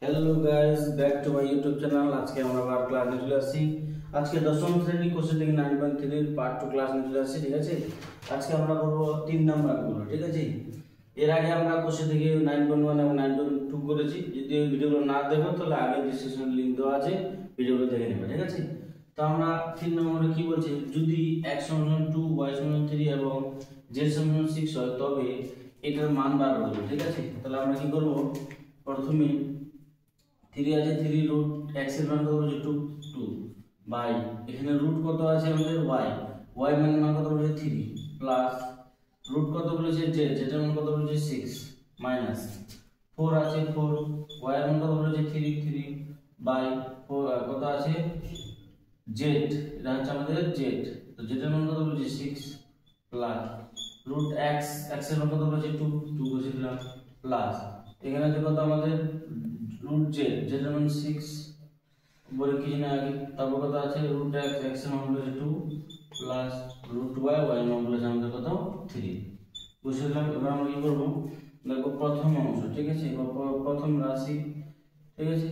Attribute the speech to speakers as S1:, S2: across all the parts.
S1: Hello guys back to my YouTube channel. आज के আমরা আবার ক্লাস নিয়ে চলে আসছি। আজকে দশম শ্রেণী কোশ্চেন থেকে 9.3 এর পার্ট 2 ক্লাস নিয়ে চলে আসছি। ঠিক আছে, আজকে আমরা করব 3 নাম্বার গুলো। ঠিক আছে, এর আগে আমরা কোশ্চেন থেকে 9.1 এবং 9.2 করেছি। যদি এই ভিডিওগুলো না দেখো তাহলে আগে ডেসক্রিপশন লিংক দেওয়া আছে, ভিডিওগুলো দেখে নেবে। ঠিক আছে, তো আমরা 3 নম্বরে কি বলছে, যদি x = 2 y = 3 এবং z = 6 হয় তবে এটার মান বার করব। ঠিক আছে, তাহলে আমরা কি করব, প্রথমে 3 আছে, 3 রুট x এর মান কত হচ্ছে 2 বাই এখানে রুট কত আছে আমাদের y মানে মান কত হচ্ছে 3 প্লাস রুট কত বলেছে z এর মান কত বলেছে 6 মাইনাস 4 আছে 4 y এর মান কত বলেছে 3 বাই 4 কত আছে z, এটা হচ্ছে আমাদের z, তো z এর মান কত বলেছে 6 প্লাস রুট x এর মান কত বলেছে 2 বসে দিলাম প্লাস এখানে যে কত আমাদের রুট z এর মান 6 বলে কিছু না আগে, তারপর কত আছে রুট x এর মান হলো 2 প্লাস রুট y এর মান হলো আমাদের কত 3 বুঝে দিলাম। এবার আমরা কি করব, দেখো প্রথম অংশ। ঠিক আছে, প্রথম রাশি। ঠিক আছে,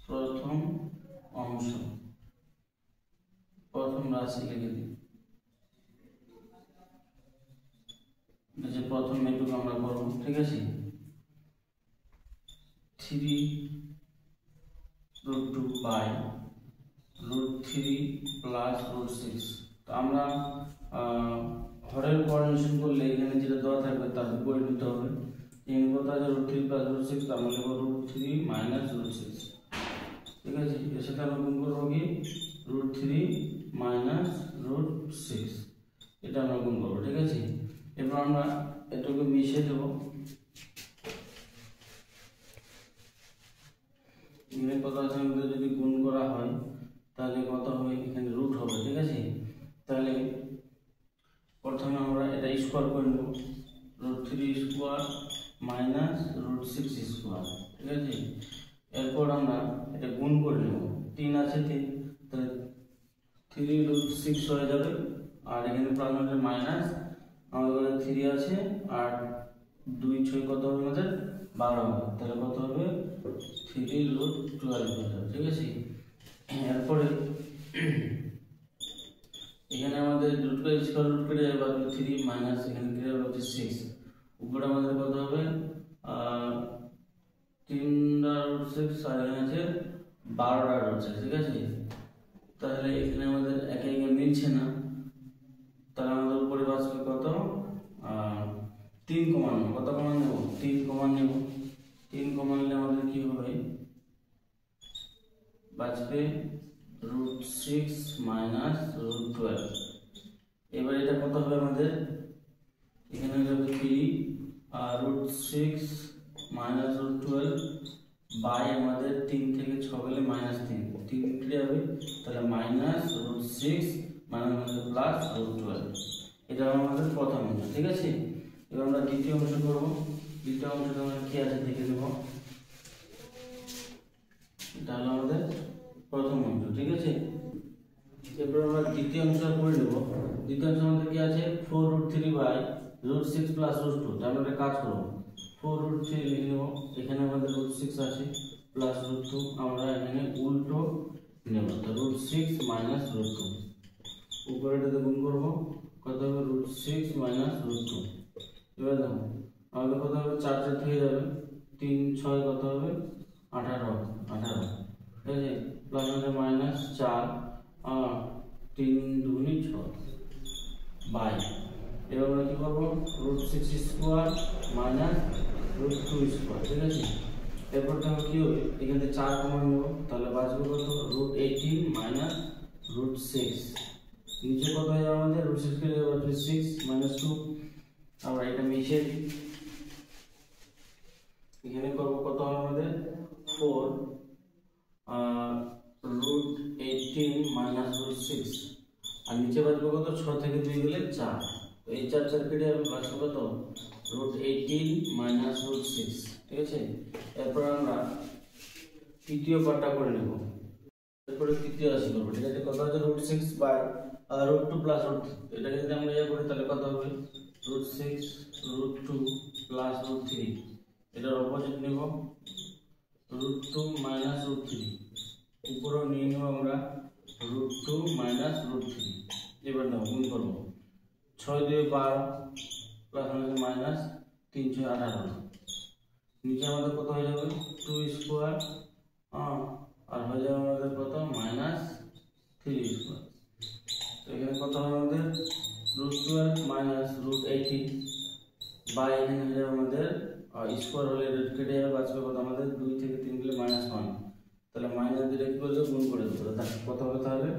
S1: প্রথম অংশ, প্রথম রাশি লিখে দিই। যে প্রথম এটুকু আমরা করব। ঠিক আছে, 3 √2 বাই √3 প্লাস √6। তো আমরা হরের কোঅর্ডিনেশন করলে এখানে যেটা দেওয়া থাকবে তার বিপরীত নিতে হবে। এখানে কত আছে √3 প্লাস √6, তার মানে লিখব √3 মাইনাস √6। ঠিক আছে, এর সাথে আমরা গুণ করব কি √3 মাইনাস √6, এটা আমরা গুণ করব। ঠিক আছে, এবার আমরা এটাকে মিশিয়ে দেব। এখানে কত আছে আমাদের, যদি গুণ করা হয় তাহলে কত হবে, এখানে রুট হবে। ঠিক আছে, তাহলে প্রথমে আমরা এটা স্কোয়ার করে নেব, √3 স্কোয়ার মাইনাস √6 স্কোয়ার। ঠিক আছে, এরপর আমরা এটা গুণ করে নেব, 3 আছে 3, তাহলে 3 √6 হয়ে যাবে, আর এখানে প্লাস মাইনাস আমাদের 3 আছে আর 2 6 কত হবে আমাদের 12 হবে, তাহলে কত হবে 3√12 হয়ে যাবে। ঠিক আছে, এরপরে এখানে আমাদের রুট করে স্কয়ার রুট করে এবার 3 মাইনাস এখানে কি হবে 6, উপরে আমাদের কত হবে 3√6 আর এখানে আছে 12√6। ঠিক আছে, তাহলে এখানে আমাদের একে একে মিলছে না, তাহলে আমাদের উপরে বাঁচবে কত 3 কমান নেব। কত কমান নেব 3 কমান নেব। 3 কমান নিলে আমাদের কি হবে, বাঁচবে √6 মাইনাস √12। এবার এটা কত হবে আমাদের, এখানে যাবে 3 আর √6 মাইনাস √12 বাই আমাদের 3 থেকে 6 গেলে -3 3 হবে, তাহলে মাইনাস √6 মাইনাস প্লাস √12। এটা আমাদের প্রথম অংশ। ঠিক আছে, এবার আমরা দ্বিতীয় অংশ করব। দ্বিতীয় অংশটা আমরা কি আছে দেখে নেব। এটা হলো আমাদের প্রথম অংশ। ঠিক আছে, এরপর আমরা দ্বিতীয় অংশটা করে নেব। দ্বিতীয় অংশ আমাদের কি আছে 4√3 বাই √6 প্লাস √2। তাহলে আমরা কাজ করব, 4√3 লিখে নেব, এখানে আমাদের √6 আছে প্লাস √2, আমরা এখানে উল্টো নেব, তো √6 মাইনাস √2, উপরে এটাতে গুণ করব, কত হবে √6 মাইনাস √2। এবার দেখো আমাদের কত হবে 4 4 থেকে যাবে, 3 6 কত হবে 18। ঠিক আছে, প্লাস হবে মাইনাস 4 আর 3 2 6 বাই, এবার আমরা কি করব √6 স্কোয়ার মাইনাস √2 স্কোয়ার। ঠিক আছে, এরপর তাহলে কি হবে, এখানে 4 কমন নেব, তাহলে বাঁচবে কত √18 মাইনাস √6। নিচে কত হয়ে যাবে আমাদের √6 কে যাবে 6 মাইনাস 2। আমরা এটা মিশিয়ে দিই, এখানে করব কত হবে আমাদের 4 √18 মাইনাস √6, আর নিচে বাঁচবে কত 6 থেকে 2 গেলে 4, তো এই 4 4 কেটে যাবে, বাঁচবে কত √18 মাইনাস √6। ঠিক আছে, এরপর আমরা তৃতীয় পার্টটা করে নেব, এরপরে তৃতীয় রাশি করব। ঠিক আছে, কত আছে √6 বাই √2 প্লাস √3, এটাকে যদি আমরা ইয়ে করি তাহলে কত হবে √6 √2 প্লাস রুট থ্রি, এটার অপোজিট নিব root two minus root three, উপরেও নিয়ে নেব আমরা root two minus root three. এবার দেখো গুণ করবো, 6 2 12 প্লাস মাইনাস 3 6 18, নিচে আমাদের কত হয়ে যাবে 2 স্কোয়ার, আর হয়ে যাবে আমাদের কত মাইনাস 3 স্কোয়ার। তো এখানে কত হবে আমাদের রুট 12 মাইনাস রুট 18 বাই এখানে হয়ে যাবে আমাদের স্কোয়ার হলে কেটে যাবে, বাঁচবে কত আমাদের 2 থেকে 3 গেলে মাইনাস 1, তাহলে মাইনাস দিলে কি করলে গুণ করে দেবো, কত হবে তাহলে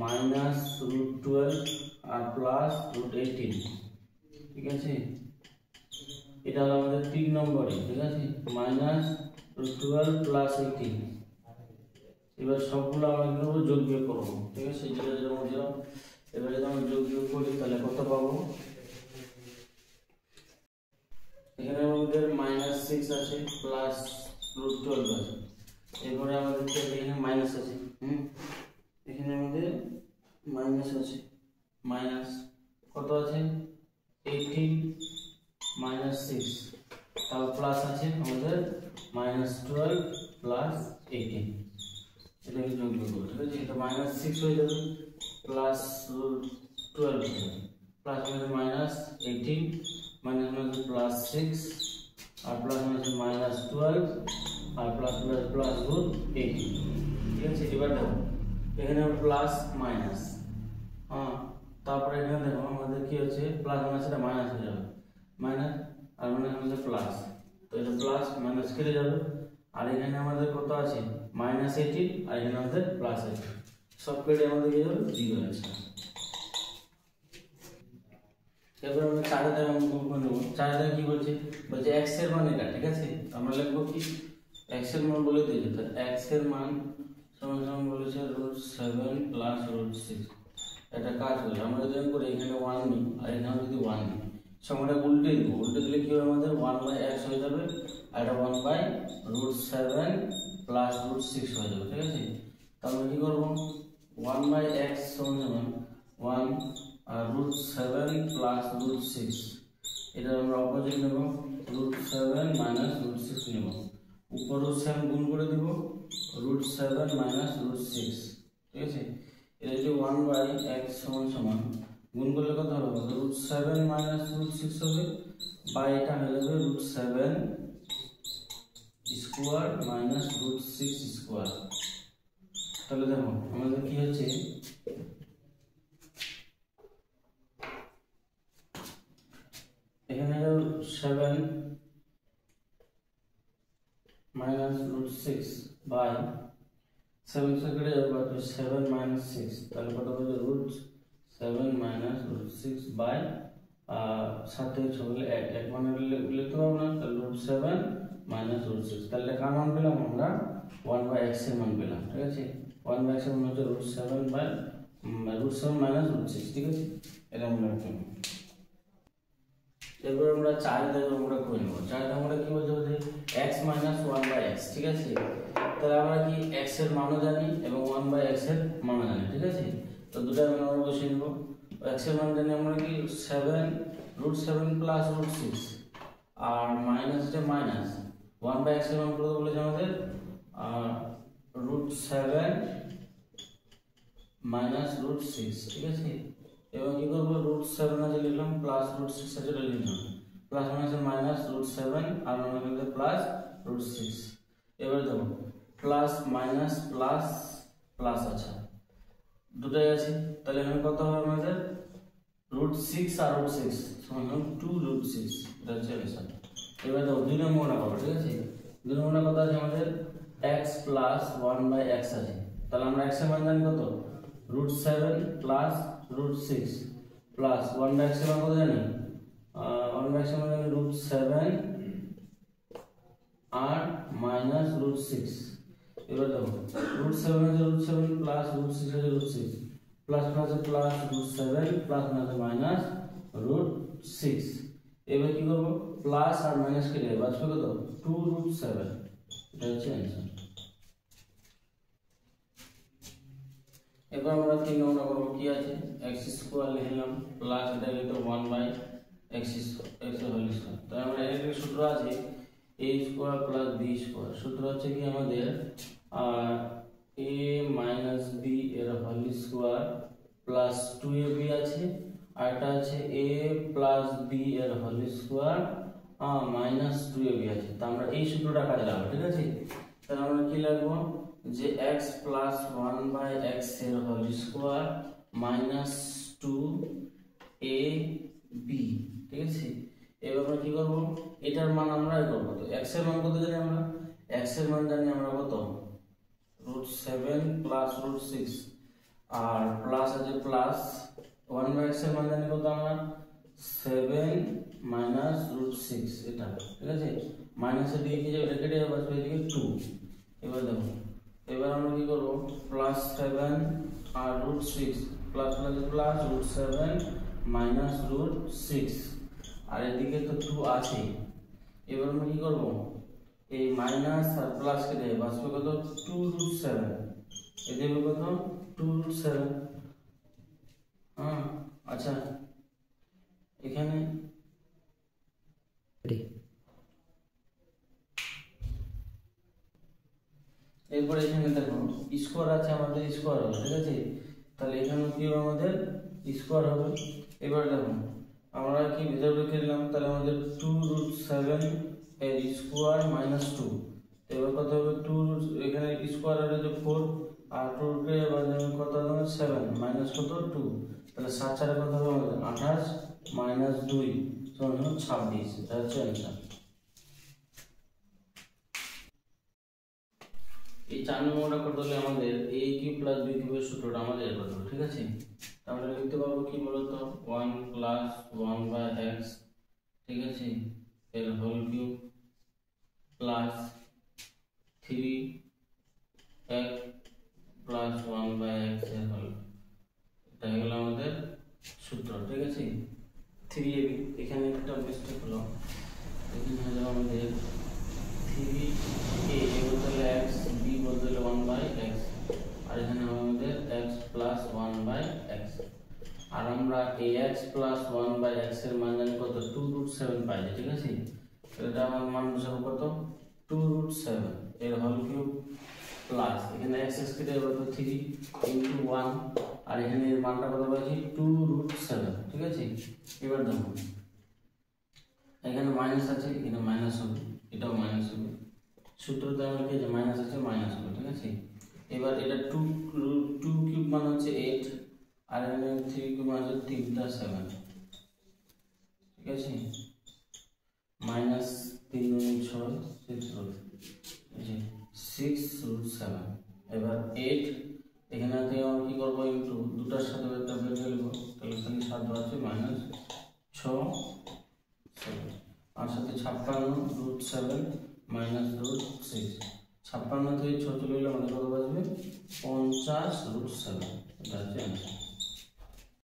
S1: মাইনাস রুট 12 আর প্লাস রুট 18। ঠিক আছে, এটা হলো আমাদের 3 নম্বরে। ঠিক আছে, মাইনাস রুট 12 প্লাস 18। এবার সবগুলো আমরা কি করবো যোগ বিয়োগ করবো। ঠিক আছে, যেটা যেটা বুঝলাম। এবার যদি আমরা যোগ বিয়োগ করি তাহলে কত পাবো, এখানে আমাদের মাইনাস 6 আছে প্লাস রুট 12 আছে, এরপরে আমাদের এখানে মাইনাস আছে, এখানে আমাদের মাইনাস আছে, মাইনাস কত আছে 18 মাইনাস 6, তারপর প্লাস আছে আমাদের মাইনাস 12 প্লাস 18, এটাকে যোগ করবো। ঠিক আছে, এটা মাইনাস 6 হয়ে যাবে প্লাস 12 হয়ে যাবে, প্লাস আমাদের মাইনাস 18 মাইনাস মাইনাস প্লাস 6 আর প্লাস মাইনাস মাইনাস 12 আর প্লাস প্লাস প্লাস রুট 18। ঠিক আছে, এবার দেখো এখানে প্লাস মাইনাস, তারপরে এখানে দেখো আমাদের কি হচ্ছে প্লাস মাইনাস এটা মাইনাস হয়ে যাবে, মাইনাস আর মাইনাস হচ্ছে প্লাস, তো এটা প্লাস মাইনাস কেটে যাবে, আর এখানে আমাদের কত আছে মাইনাস 18 আর এখানে আমাদের প্লাস আছে, সব কেটে আমাদের কি হবে 0 আছে। এবার আমরা 4 দ্বারা আমরা গুণ করে নেব। 4 দ্বারা কি বলছে, বলছে x এর মান এটা। ঠিক আছে, আমরা লিখব কি x এর মান বলে দিয়েছে, তো x এর মান সমান সমান বলেছে √7 প্লাস √6। এটা কাজ হলো আমরা যদি করে এখানে 1 নিই আর এখানে যদি 1 নিই, সংখ্যাটা উল্টে দিব, উল্টে দিলে কি হবে আমাদের 1/x হয়ে যাবে আর এটা 1/√7 প্লাস √6 হয়ে যাবে। ঠিক আছে, তাহলে কি করব 1/x সমান সমান 1 আর √7 প্লাস √6, এটা আমরা অপোজিট নেব √7 মাইনাস √6 নেব, উপর √7 গুণ করে দিব √7 মাইনাস √6। ঠিক আছে, এটা যদি 1/x সমান সমান গুণ করলে কত হবে √7 মাইনাস √6 হবে, বা এটা হয়ে যাবে √7 স্কোয়ার মাইনাস √6 স্কোয়ার। তাহলে দেখো আমাদের কি হচ্ছে এখানে 7 মাইনাস √6 বাই 7 से কেটে যাবে, বাকি 7 মাইনাস 6, তাহলে কত হবে √7 মাইনাস √6 বাই 7 থেকে 6 গেলে 1 মানে লিখতে পারবো না, তাহলে √7 মাইনাস √6, তাহলে কার মান পেলাম আমরা 1/x এর মান পেলাম। ঠিক আছে, 1/x এর মান হচ্ছে √7 মাইনাস √6। ঠিক আছে, এটা আমরা রাখলাম। এরপর আমরা 4 দ্বারা আমরা করে নেব। 4 দ্বারা আমরা কি বলতে যে x মাইনাস 1/x। ঠিক আছে, তাহলে আমরা কি x এর মানও জানি এবং 1/x এর মানও জানি। ঠিক আছে, তো দুটার মান আমরা বসিয়ে নেব। x এর মান জানি আমরা কি 7 প্লাস √6 আর মাইনাস যে মাইনাস 1/x এর মান কত বলেছে আমাদের √7 মাইনাস √6। ঠিক আছে, এবং কি করবো √7 আছে লিখলাম প্লাস √6 আছে লিখলাম, প্লাস মাইনাস মাইনাস √7 আর মাইনাস প্লাস √6। এবার দেখো প্লাস মাইনাস প্লাস প্লাস আছে দুটাই আছে, তাহলে এখানে কত হবে আমাদের √6 আর √6 সমান 2√6, এটা হচ্ছে অ্যান্সার। এবার দেখো 2 নম্বরটা পাবো। ঠিক আছে, 2 নম্বরটা কত আছে আমাদের x প্লাস 1/x আছে, তাহলে আমরা x এর মান জানি কত √7 প্লাস √6 প্লাস 1/x এর মান কত জানি 1/x এর মান জানি √7 আর মাইনাস √6। এবার দেখো √7 আছে √7 প্লাস √6 আছে √6 plus plus plus √7 plus minus √6। এবার কি করব প্লাস আর মাইনাস কেটে বাঁচবে কত 2√7, এটা হচ্ছে অ্যান্সার। এবার আমরা 3 নম্বর করব, কি আছে x স্কয়ার লিখলাম প্লাস এটা লিখতে 1/x x হোল স্কয়ার। তো আমরা এর সূত্র আছে a square plus b square. সূত্র হচ্ছে কি আমাদের a মাইনাস b এর হোল স্কয়ার প্লাস 2ab আছে, আর এটা আছে a প্লাস b এর হোল স্কয়ার মাইনাস 2ab আছে। তো আমরা এই সূত্রটা কাজে লাগাবো, ঠিক আছে। তাহলে আমরা কি লিখবো যে x প্লাস 1/x এর হোল স্কয়ার মাইনাস 2ab, ঠিক আছে। এবার আমরা কি করব, এটার মান আমরা করব। তো x এর মান কত জানি আমরা? x এর মান জানি আমরা কত, √7 প্লাস √6, আর প্লাস আছে প্লাস 1/x এর মান জানি কত আমরা 7 মাইনাস √6, এটা ঠিক আছে। মাইনাসের দিকে কি যাবে, এটা কেটে যাবে, বাঁচবে এদিকে 2। এবার দেখো, এবার আমরা কি করব, প্লাস 7 আর √6 প্লাস প্লাস প্লাস √7 মাইনাস √6, আর এদিকে তো 2 আছে। এবার আমরা কি করব, এই মাইনাস আর প্লাস কেটে বাঁচবে কত 2√7, এদিকে কত 2√7। আচ্ছা, এখানে এরপরে এখানে দেখো স্কোয়ার আছে আমাদের, স্কোয়ার হবে, ঠিক আছে। তাহলে এখানে কি হবে, আমাদের স্কোয়ার হবে। এবার দেখো আমরা কি ভিতরে রেখে দিলাম, তাহলে আমাদের 2√7 এর স্কোয়ার মাইনাস 2। এবার কত হবে 2, এখানে স্কোয়ার হবে যে 4, আর 2 কে কত হবে 7 মাইনাস কত 2, তাহলে 7 4 কত হবে আমাদের 28 মাইনাস 2 সমান 26। এটা হচ্ছে অ্যান্সার। এই 4 নম্বরটা করতে হলে আমাদের a কিউব প্লাস b কিউবের সূত্রটা আমাদের বের করতে হবে, ঠিক আছে। আমরা লিখতে পারবো কি বলতো 1 প্লাস 1/x, ঠিক আছে, এর whole cube plus 3x plus 1/x এর হোল। এটা হলো আমাদের সূত্র, ঠিক আছে। 3ab, এখানে একটা মিস্টেক হলো, এখানে হলো আমাদের 3a বদলে x, b বদলে 1/x, আর এখানে আমাদের x প্লাস 1/x। আর আমরা ax প্লাস 1/x এর মান জানি কত 2√7 পাইছি, ঠিক আছে। এটা আমার মান বসাবো কত 2√7 এর হোল কিউব প্লাস এখানে x কেটে যাবে তো 3 × 1, আর এখানে এর মানটা কত পাইছি 2√7, ঠিক আছে। এবার দেখো এখানে মাইনাস আছে, এখানে মাইনাস হবে, এটাও মাইনাস হবে। সূত্রতে আমরা কি যে মাইনাস আছে মাইনাস হবে, ঠিক আছে। এবার এটা 2 কিউব মান হচ্ছে 8, আর এখানে 3 কিউব মান হচ্ছে 3টা 7, ঠিক আছে। মাইনাস 3 × 6 6√7। এবার 8 এখানে থেকে আমরা কি করব, ইনটু দুটার সাথে একটা বের ফেলবো, তাহলে এখানে 7 আছে মাইনাস 6 7, আর সাথে 56√7 মাইনাস √6। 56 থেকে 6 চলে গেলে আমাদের কত বাজবে 50√7। এটা হচ্ছে অ্যান্সার।